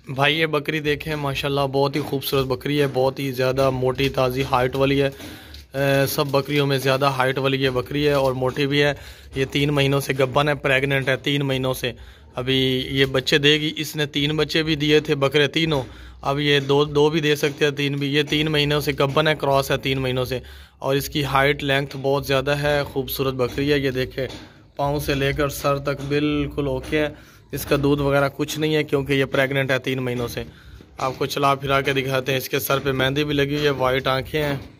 भाई ये बकरी देखें माशाल्लाह, बहुत ही खूबसूरत बकरी है, बहुत ही ज़्यादा मोटी ताज़ी हाइट वाली है। सब बकरियों में ज़्यादा हाइट वाली ये बकरी है और मोटी भी है। ये 3 महीनों से गब्बन है, प्रेग्नेंट है 3 महीनों से। अभी ये बच्चे देगी। इसने 3 बच्चे भी दिए थे बकरे तीनों। अब ये दो भी दे सकते हैं, 3 भी। ये 3 महीनों से गब्बन है, क्रॉस है 3 महीनों से। और इसकी हाइट लेंथ बहुत ज़्यादा है, खूबसूरत बकरी है। ये देखे पाँव से लेकर सर तक बिल्कुल ओके है। इसका दूध वगैरह कुछ नहीं है क्योंकि ये प्रेग्नेंट है 3 महीनों से। आपको चला फिरा के दिखाते हैं। इसके सर पे मेहंदी भी लगी हुई है, वाइट आंखें हैं।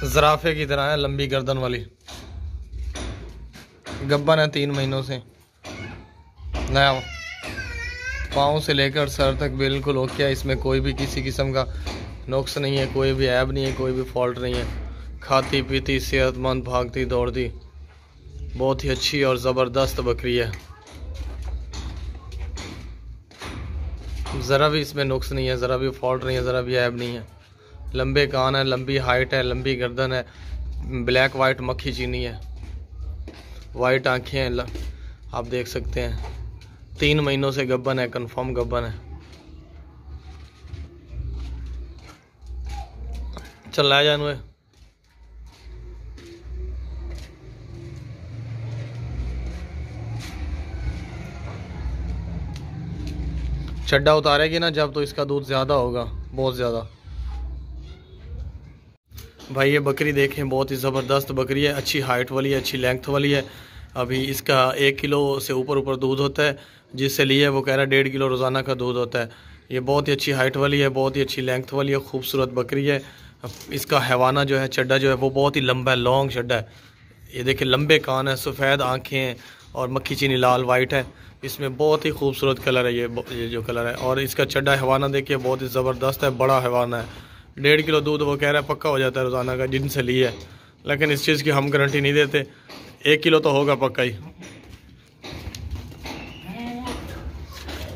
ज़राफ़े की तरह है, लंबी गर्दन वाली। गब्बन है 3 महीनों से। नया पाँव से लेकर सर तक बिल्कुल ओके है। इसमें कोई भी किसी किस्म का नुक्स नहीं है, कोई भी ऐब नहीं है, कोई भी फॉल्ट नहीं है। खाती पीती सेहतमंद, भागती दौड़ती, बहुत ही अच्छी और ज़बरदस्त बकरी है। ज़रा भी इसमें नुक्स नहीं है, ज़रा भी फॉल्ट नहीं है, ज़रा भी ऐब नहीं है। लंबे कान है, लंबी हाइट है, लंबी गर्दन है, ब्लैक वाइट मक्खी चीनी है, वाइट आंखें हैं। आप देख सकते हैं 3 महीनों से गब्बन है, कंफर्म गब्बन है। चल ला जानू है। चड्डा उतारेगी ना जब, तो इसका दूध ज़्यादा होगा, बहुत ज़्यादा। भाई ये बकरी देखें, बहुत ही ज़बरदस्त बकरी है, अच्छी हाइट वाली है, अच्छी लेंथ वाली है। अभी इसका 1 किलो से ऊपर दूध होता है। जिससे लिए वो कह रहा है 1.5 किलो रोज़ाना का दूध होता है। ये बहुत ही अच्छी हाइट वाली है, बहुत ही अच्छी लेंथ वाली है, खूबसूरत बकरी है। इसका हैवाना जो है, चड्डा जो है, वो बहुत ही लंबा है, लॉन्ग चड्डा है। ये देखिए लंबे कान है, सफ़ेद आँखें हैं और मक्खी चीनी लाल वाइट है। इसमें बहुत ही खूबसूरत कलर है ये जो कलर है। और इसका चड्डा हैवाना देखिए, बहुत ही ज़बरदस्त है, बड़ा हैवाना है। 1.5 किलो दूध वो कह रहा है पक्का हो जाता है रोज़ाना का, जिनसे लिए है। लेकिन इस चीज़ की हम गारंटी नहीं देते। 1 किलो तो होगा पक्का ही।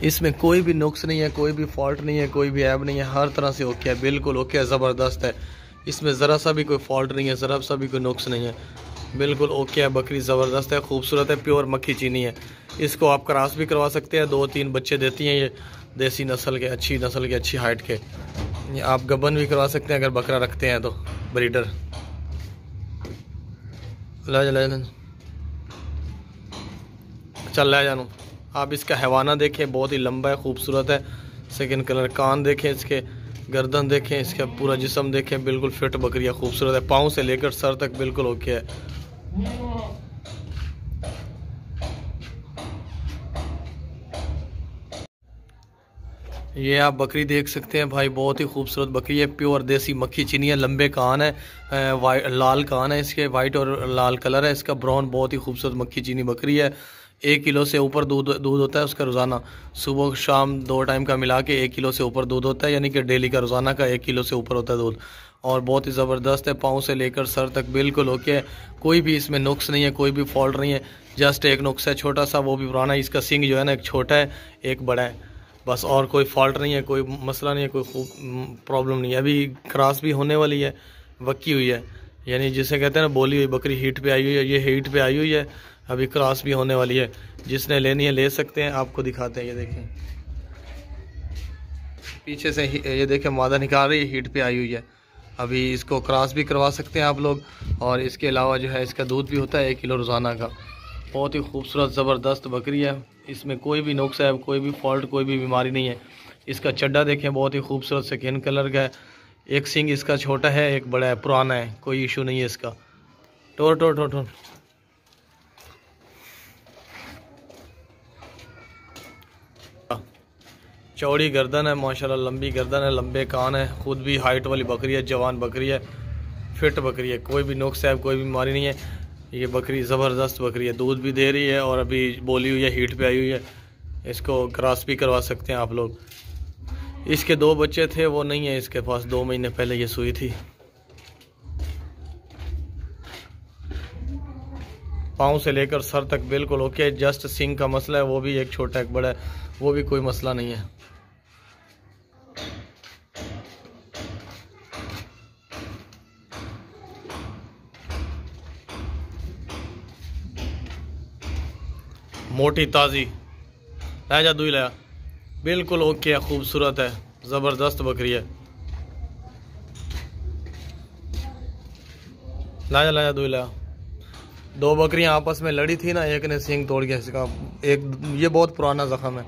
इसमें कोई भी नुक्स नहीं है, कोई भी फॉल्ट नहीं है, कोई भी ऐब नहीं है, हर तरह से ओके है, बिल्कुल ओके है, ज़बरदस्त है। इसमें ज़रा सा भी कोई फॉल्ट नहीं है, ज़रा सा भी कोई नुक्स नहीं है, बिल्कुल ओके है। बकरी ज़बरदस्त है, खूबसूरत है, प्योर मक्खी चीनी है। इसको आप क्रॉस भी करवा सकते हैं, 2-3 बच्चे देती हैं ये, देसी नस्ल के, अच्छी नस्ल के, अच्छी हाइट के। आप गबन भी करवा सकते हैं अगर बकरा रखते हैं तो, ब्रीडर। चल ला जानू। आप इसका हैवाना देखें, बहुत ही लंबा है, खूबसूरत है, सेकंड कलर। कान देखें इसके, गर्दन देखें, इसका पूरा जिस्म देखें, बिल्कुल फिट बकरी है, खूबसूरत है। पाँव से लेकर सर तक बिल्कुल ओके है। ये आप बकरी देख सकते हैं भाई, बहुत ही खूबसूरत बकरी है, प्योर देसी मक्खी चीनी है। लंबे कान है, लाल कान है इसके, वाइट और लाल कलर है इसका, ब्राउन। बहुत ही खूबसूरत मक्खी चीनी बकरी है। 1 किलो से ऊपर दूध होता है उसका रोज़ाना, सुबह शाम 2 टाइम का मिला के 1 किलो से ऊपर दूध होता है, यानी कि डेली का रोज़ाना का 1 किलो से ऊपर होता है दूध। और बहुत ही ज़बरदस्त है, पाँव से लेकर सर तक बिल्कुल ओके है, कोई भी इसमें नुक्स नहीं है, कोई भी फॉल्ट नहीं है। जस्ट एक नुक्स है छोटा सा, वो भी पुराना है। इसका सिंग जो है ना, एक छोटा है एक बड़ा है बस, और कोई फॉल्ट नहीं है, कोई मसला नहीं है, कोई प्रॉब्लम नहीं है। अभी क्रॉस भी होने वाली है, वक्की हुई है, यानी जिसे कहते हैं ना बोली हुई बकरी, हीट पे आई हुई है। ये हीट पे आई हुई है, अभी क्रॉस भी होने वाली है। जिसने लेनी है ले सकते हैं। आपको दिखाते हैं, ये देखें पीछे से ये देखें मादा निकाल रही है, हीट पे आई हुई है। अभी इसको क्रॉस भी करवा सकते हैं आप लोग। और इसके अलावा जो है इसका दूध भी होता है 1 किलो रोज़ाना का। बहुत ही खूबसूरत ज़बरदस्त बकरी है, इसमें कोई भी नुक्स है, कोई भी फॉल्ट, कोई भी बीमारी नहीं है। इसका चड्डा देखें, बहुत ही खूबसूरत स्किन कलर का है। एक सिंग इसका छोटा है, एक बड़ा है, पुराना है, कोई इशू नहीं है इसका। टोर टोर टोर टोर। चौड़ी गर्दन है माशाल्लाह, लंबी गर्दन है, लंबे कान है, खुद भी हाइट वाली बकरी है, जवान बकरी है, फिट बकरी है, कोई भी नुक्स है, कोई भी बीमारी नहीं है। ये बकरी ज़बरदस्त बकरी है, दूध भी दे रही है और अभी बोली हुई है, हीट पे आई हुई है। इसको क्रॉस भी करवा सकते हैं आप लोग। इसके 2 बच्चे थे, वो नहीं है इसके पास, 2 महीने पहले ये सुई थी। पाँव से लेकर सर तक बिल्कुल ओके। जस्ट सिंग का मसला है, वो भी एक छोटा एक बड़ा है, वो भी कोई मसला नहीं है। मोटी ताज़ी ला जा, दूई लाया, बिल्कुल ओके है, खूबसूरत है, ज़बरदस्त बकरी है। लाया दूई लाया। दो बकरियां आपस में लड़ी थी ना, एक ने सींग तोड़ गया इसका, एक ये बहुत पुराना जख्म है।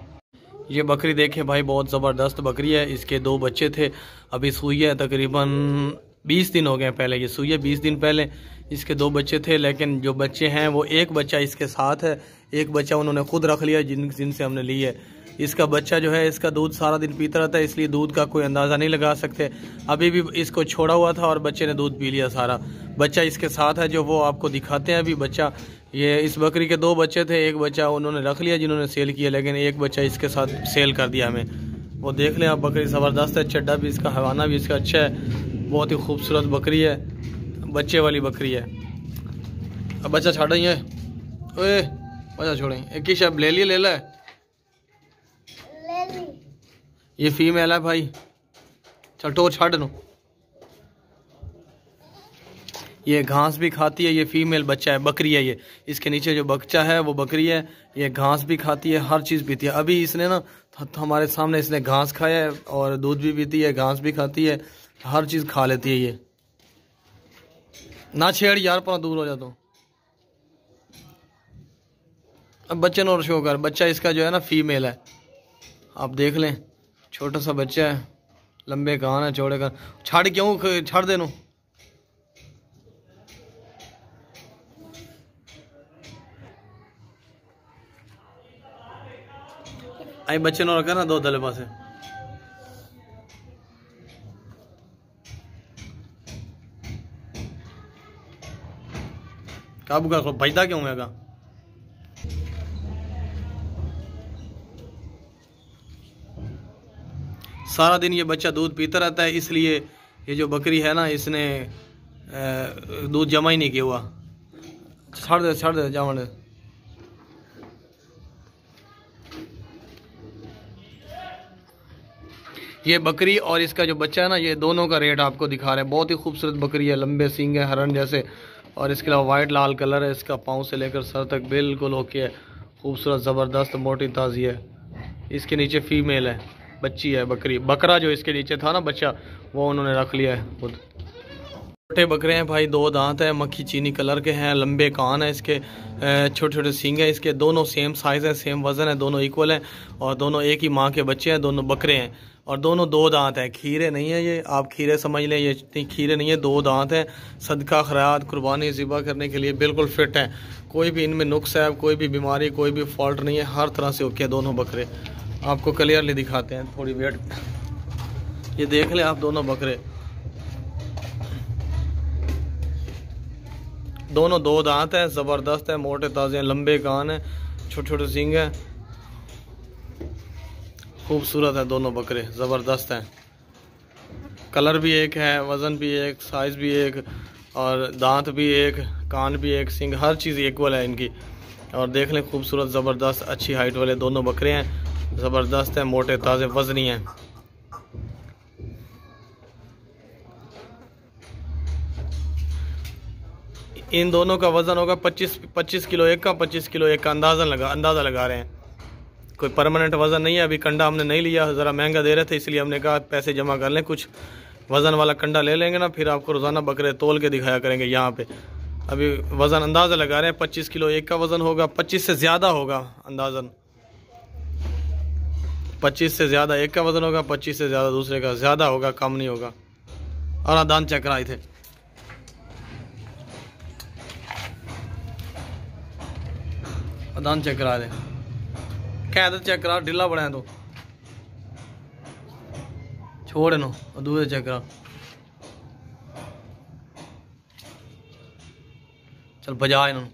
ये बकरी देखे भाई, बहुत ज़बरदस्त बकरी है। इसके दो बच्चे थे, अभी सुई है, तकरीबन 20 दिन हो गए पहले ये सुई है, 20 दिन पहले इसके दो बच्चे थे। लेकिन जो बच्चे हैं वो एक बच्चा इसके साथ है, एक बच्चा उन्होंने खुद रख लिया जिनसे हमने ली है। इसका बच्चा जो है, इसका दूध सारा दिन पीता रहता है, इसलिए दूध का कोई अंदाज़ा नहीं लगा सकते। अभी भी इसको छोड़ा हुआ था और बच्चे ने दूध पी लिया सारा। बच्चा इसके साथ है जो वो आपको दिखाते हैं अभी बच्चा। ये इस बकरी के दो बच्चे थे, एक बच्चा उन्होंने रख लिया जिन्होंने सेल किया, लेकिन एक बच्चा इसके साथ सेल कर दिया हमें। वो देख लें आप, बकरी ज़बरदस्त है, चड्डा भी इसका, हवाना भी इसका अच्छा है, बहुत ही खूबसूरत बकरी है, बच्चे वाली बकरी है। अब बच्चा छाड़ा ही है, ओए बच्चा छोड़े, एक ही शब ले लिया, ले ला, ये फीमेल है भाई, चल टोर छाड़ नो। ये घास भी खाती है, ये फीमेल बच्चा है, बकरी है ये। इसके नीचे जो बच्चा है वो बकरी है, ये घास भी खाती है, हर चीज़ पीती है। अभी इसने ना हमारे सामने इसने घास खाया है और दूध भी पीती है, घास भी खाती है, हर चीज़ खा लेती है ये। ना छेड़ यार, पर दूर हो जा तो। अब बच्चे ने शो कर, बच्चा इसका जो है ना फीमेल है, आप देख लें, छोटा सा बच्चा है, लंबे कान है, चौड़े कान। छाड़ क्यों, छाड़ देनो। आई बच्चे ने रखा ना दो दले पासे। काबू कर, भजदा क्यों है? सारा दिन ये बच्चा दूध पीता रहता है, इसलिए ये जो बकरी है ना, इसने दूध जमा ही नहीं किया हुआ। छाड़ दे जावन दे। ये बकरी और इसका जो बच्चा है ना, ये दोनों का रेट आपको दिखा रहे हैं। बहुत ही खूबसूरत बकरी है, लंबे सींग है हरन जैसे, और इसके अलावा वाइट लाल कलर है इसका, पाँव से लेकर सर तक बिल्कुल ओके है, खूबसूरत ज़बरदस्त मोटी ताज़ी है। इसके नीचे फीमेल है, बच्ची है बकरी। बकरा जो इसके नीचे था ना बच्चा, वो उन्होंने रख लिया है खुद। छोटे बकरे हैं भाई, दो दांत है, मक्खी चीनी कलर के हैं, लंबे कान है इसके, छोटे छोटे सींग है इसके, दोनों सेम साइज़ है, सेम वज़न है, दोनों इक्वल हैं, और दोनों एक ही माँ के बच्चे हैं, दोनों बकरे हैं, और दोनों दो दांत हैं। खीरे नहीं है ये, आप खीरे समझ लें, ये इतनी खीरे नहीं है, दो दांत हैं। सदका खैरात कुर्बानी ज़िबा करने के लिए बिल्कुल फिट हैं, कोई भी इनमें नुक्स है, कोई भी बीमारी, कोई भी फॉल्ट नहीं है, हर तरह से ओके दोनों बकरे। आपको क्लियरली दिखाते हैं, थोड़ी वेट, ये देख लें आप, दोनों बकरे, दोनों दो दांत हैं, ज़बरदस्त है, मोटे ताज़े हैं, लंबे कान हैं, छोटे छोटे सींग हैं, खूबसूरत है दोनों बकरे, ज़बरदस्त हैं। कलर भी एक है, वज़न भी एक, साइज़ भी एक, और दांत भी एक, कान भी एक, सींग, हर चीज़ इक्वल है इनकी। और देख लें, खूबसूरत ज़बरदस्त अच्छी हाइट वाले दोनों बकरे हैं, ज़बरदस्त हैं, मोटे ताज़े वज़नी हैं। इन दोनों का वज़न होगा 25 किलो एक का, 25 किलो एक का, अंदाज़ा लगा रहे हैं, कोई परमानेंट वज़न नहीं है। अभी कंडा हमने नहीं लिया, ज़रा महंगा दे रहे थे, इसलिए हमने कहा पैसे जमा कर लें, कुछ वज़न वाला कंडा ले लेंगे ना, फिर आपको रोज़ाना बकरे तोल के दिखाया करेंगे यहाँ पे। अभी वज़न अंदाज़ा लगा रहे हैं, 25 किलो एक का वज़न होगा, 25 से ज़्यादा होगा अंदाज़न, 25 से ज़्यादा एक का वज़न होगा, 25 से ज़्यादा दूसरे का, ज़्यादा होगा, कम नहीं होगा। और दान चेक कराए थे, दान चेक करा दे, क्या चेक करा, ढीला बड़ा है तो छोड़ नो, दूसरे चेक करा, चल बजा इन्होंने,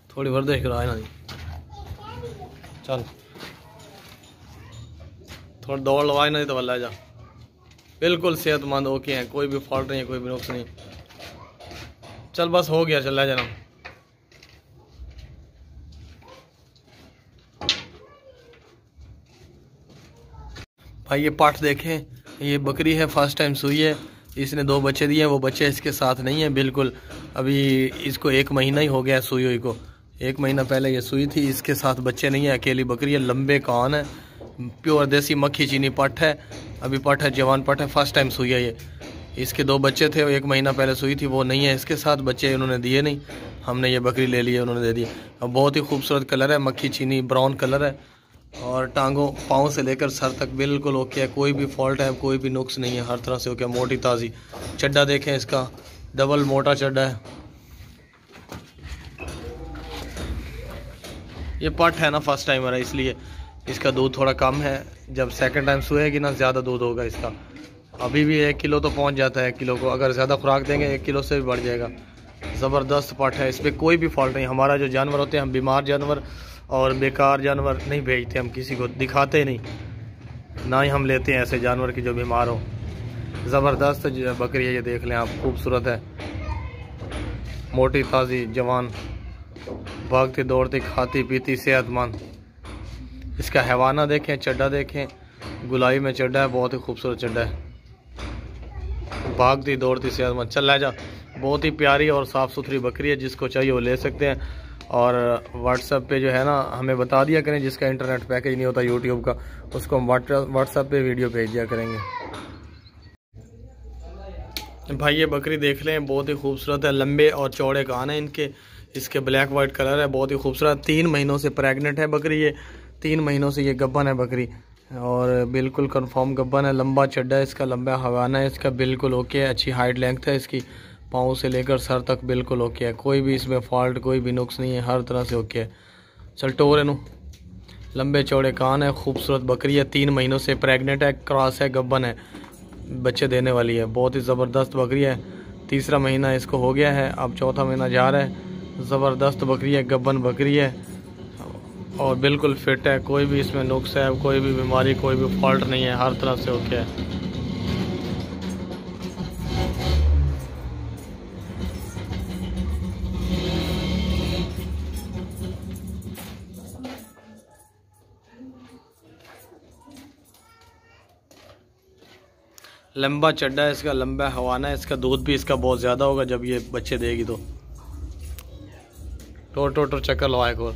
थोड़ी वर्जिश करा इन्हों दी, चल थोड़ा दौड़ लवा इन्हों दी तो वल्ला जा, बिल्कुल सेहतमंद ओके हैं, कोई भी फॉल्ट नहीं है, कोई भी नुक्स नहीं। चल बस हो गया, चल जाना भाई। ये पाठ देखें, ये बकरी है, फर्स्ट टाइम सुई है, इसने दो बच्चे दिए हैं, वो बच्चे इसके साथ नहीं है बिल्कुल, अभी इसको 1 महीना ही हो गया है सुई हुई को, 1 महीना पहले ये सुई थी, इसके साथ बच्चे नहीं है, अकेली बकरी है, लंबे कान है, प्योर देसी मक्खी चीनी पट है, अभी पट है, जवान पट है, फर्स्ट टाइम सुई है ये। इसके 2 बच्चे थे, 1 महीना पहले सुई थी, वो नहीं है इसके साथ, बच्चे उन्होंने दिए नहीं, हमने ये बकरी ले ली है, उन्होंने दे दी। अब बहुत ही खूबसूरत कलर है, मक्खी चीनी ब्राउन कलर है, और टांगों पाँव से लेकर सर तक बिल्कुल ओके है, कोई भी फॉल्ट है, कोई भी नुक्स नहीं है, हर तरह से ओके। मोटी ताज़ी चड्डा देखें, इसका डबल मोटा चड्डा है। ये पट है ना, फर्स्ट टाइमर है, इसलिए इसका दूध थोड़ा कम है, जब सेकंड टाइम सोएगी ना ज़्यादा दूध होगा इसका। अभी भी 1 किलो तो पहुंच जाता है, 1 किलो को अगर ज़्यादा खुराक देंगे 1 किलो से भी बढ़ जाएगा। ज़बरदस्त पट है, इस पर कोई भी फॉल्ट नहीं। हमारा जो जानवर होते हैं, हम बीमार जानवर और बेकार जानवर नहीं भेजते, हम किसी को दिखाते नहीं, ना ही हम लेते हैं ऐसे जानवर की जो बीमार हो। ज़बरदस्त बकरी है, ये देख लें आप, खूबसूरत है, मोटी ताज़ी जवान, भागती दौड़ती खाती पीती सेहतमंद। इसका हैवाना देखें, चड्डा देखें, गुलाई में चड्डा है, बहुत ही खूबसूरत चड्डा है, भागती दौड़ती सेहतमंद। चल ला जा, बहुत ही प्यारी और साफ़ सुथरी बकरी है, जिसको चाहिए वो ले सकते हैं। और व्हाट्सएप पे जो है ना, हमें बता दिया करें, जिसका इंटरनेट पैकेज नहीं होता यूट्यूब का, उसको हम व्हाट्सएप पे वीडियो भेज दिया करेंगे। भाई ये बकरी देख लें, बहुत ही खूबसूरत है, लंबे और चौड़े कान हैं इनके, इसके ब्लैक वाइट कलर है, बहुत ही खूबसूरत। 3 महीनों से प्रेग्नेंट है बकरी ये, 3 महीनों से ये गब्बन है बकरी, और बिल्कुल कंफर्म गब्बन है। लंबा चड्डा है इसका, लंबा हवाना है इसका, बिल्कुल ओके है, अच्छी हाइट लेंथ है इसकी, पाँव से लेकर सर तक बिल्कुल ओके है, कोई भी इसमें फॉल्ट, कोई भी नुक्स नहीं है, हर तरह से ओके है। चल टोर है नु, लंबे चौड़े कान है, खूबसूरत बकरी है, 3 महीनों से प्रेग्नेंट है, क्रॉस है, गब्बन है, बच्चे देने वाली है, बहुत ही ज़बरदस्त बकरी है। 3रा महीना इसको हो गया है, अब 4था महीना जा रहा है। ज़बरदस्त बकरी है, गब्बन बकरी है, और बिल्कुल फिट है, कोई भी इसमें नुक्स है, कोई भी बीमारी, कोई भी फॉल्ट नहीं है, हर तरह से ओके है। लंबा चड्डा है इसका, लंबा हवाना है इसका, दूध भी इसका बहुत ज़्यादा होगा जब ये बच्चे देगी तो। टोर चक्कर लवाए को।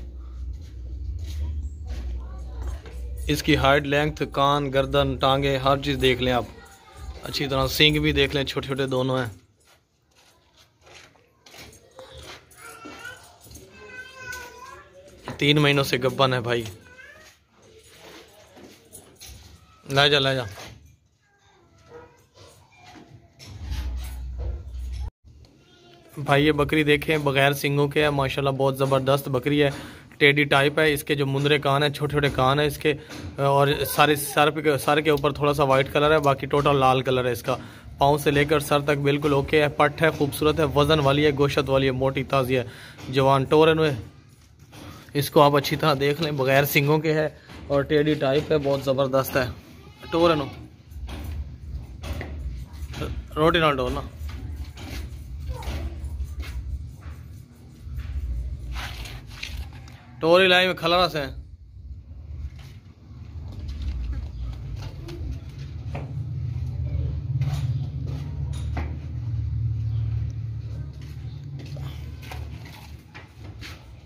इसकी हाइट, लेंथ, कान, गर्दन, टांगे, हर चीज़ देख लें आप अच्छी तरह, सींग भी देख लें, छोटे छोटे दोनों हैं। तीन महीनों से गब्बन है भाई, ले जा ले जा। भाई ये बकरी देखें, बगैर सिंगों के है, माशाल्लाह बहुत ज़बरदस्त बकरी है, टेडी टाइप है। इसके जो मुंदरे कान है, छोटे छोटे कान है इसके, और सर के ऊपर थोड़ा सा वाइट कलर है, बाकी टोटल लाल कलर है इसका। पाँव से लेकर सर तक बिल्कुल ओके है, पट है, खूबसूरत है, वज़न वाली है, गोश्त वाली है, मोटी ताज़ी है, जवान टोरन है। इसको आप अच्छी तरह देख लें, बगैर सिंगों के है और टेडी टाइप है, बहुत ज़बरदस्त है। टोरन रोटी ना डोर ना, टोरी लाई में खलरा से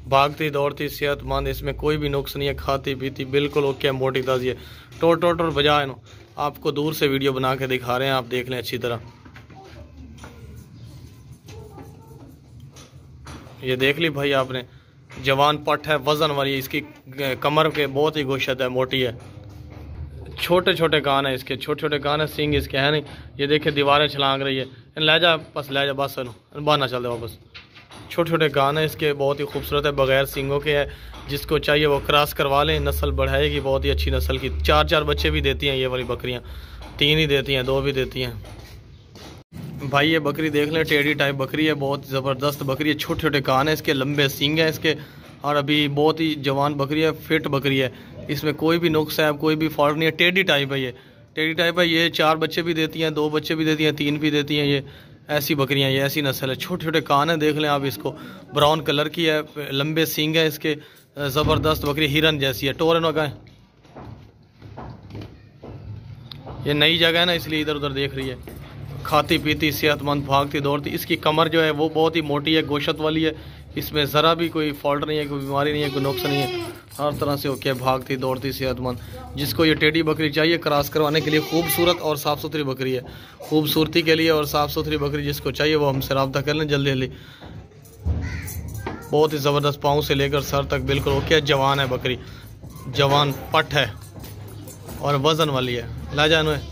भागती दौड़ती सेहतमंद, इसमें कोई भी नुक्स नहीं है, खाती पीती बिल्कुल ओके है, मोटी ताज़ी है। टोर बजाए नो, आपको दूर से वीडियो बना के दिखा रहे हैं, आप देख लें अच्छी तरह। ये देख ली भाई आपने, जवान पट है, वज़न वाली है, इसकी कमर के बहुत ही गोश्त है, मोटी है, छोटे छोटे कान है इसके, छोटे छोटे कान है, सींग इसके है नहीं। ये देखिए दीवारें छलांग रही है, ले जा बस, ले जा बस, बाहर चल दे वापस। छोटे छोटे कान है इसके, बहुत ही खूबसूरत है, बगैर सींगों के है, जिसको चाहिए वो क्रॉस करवा लें, नस्ल बढ़ाएगी, बहुत ही अच्छी नस्ल की। 4 बच्चे भी देती हैं ये वाली बकरियाँ, 3 ही देती हैं, 2 भी देती हैं। भाई ये बकरी देख लें, टेडी टाइप बकरी है, बहुत ज़बरदस्त बकरी है, छोटे छोटे कान है इसके, लंबे सींग है इसके, और अभी बहुत ही जवान बकरी है, फिट बकरी है, इसमें कोई भी नुक्स है, कोई भी फॉल्ट नहीं है। टेडी टाइप है ये, टेडी टाइप है ये, 4 बच्चे भी देती हैं, 2 बच्चे भी देती हैं, 3 भी देती हैं, ये ऐसी बकरियां, ये ऐसी नस्ल है। छोटे छोटे कान है, देख लें आप इसको, ब्राउन कलर की है, लंबे सींग है इसके, ज़बरदस्त बकरी, हिरन जैसी है। टोरन वगैरह, ये नई जगह है ना, इसलिए इधर उधर देख रही है। खाती पीती सेहतमंद, भागती दौड़ती। इसकी कमर जो है वो बहुत ही मोटी है, गोश्त वाली है, इसमें ज़रा भी कोई फॉल्ट नहीं है, कोई बीमारी नहीं है, कोई नुक्स नहीं है। हर तरह से ओके, भागती दौड़ती सेहतमंद। जिसको ये टेडी बकरी चाहिए क्रॉस करवाने के लिए, खूबसूरत और साफ़ सुथरी बकरी है, खूबसूरती के लिए और साफ़ सुथरी बकरी जिसको चाहिए वो हमसे रब्ता कर लें जल्दी जल्दी। बहुत ही ज़बरदस्त, पाँव से लेकर सर तक बिल्कुल ओके। जवान है बकरी, जवान पट है और वज़न वाली है। ला जानो है।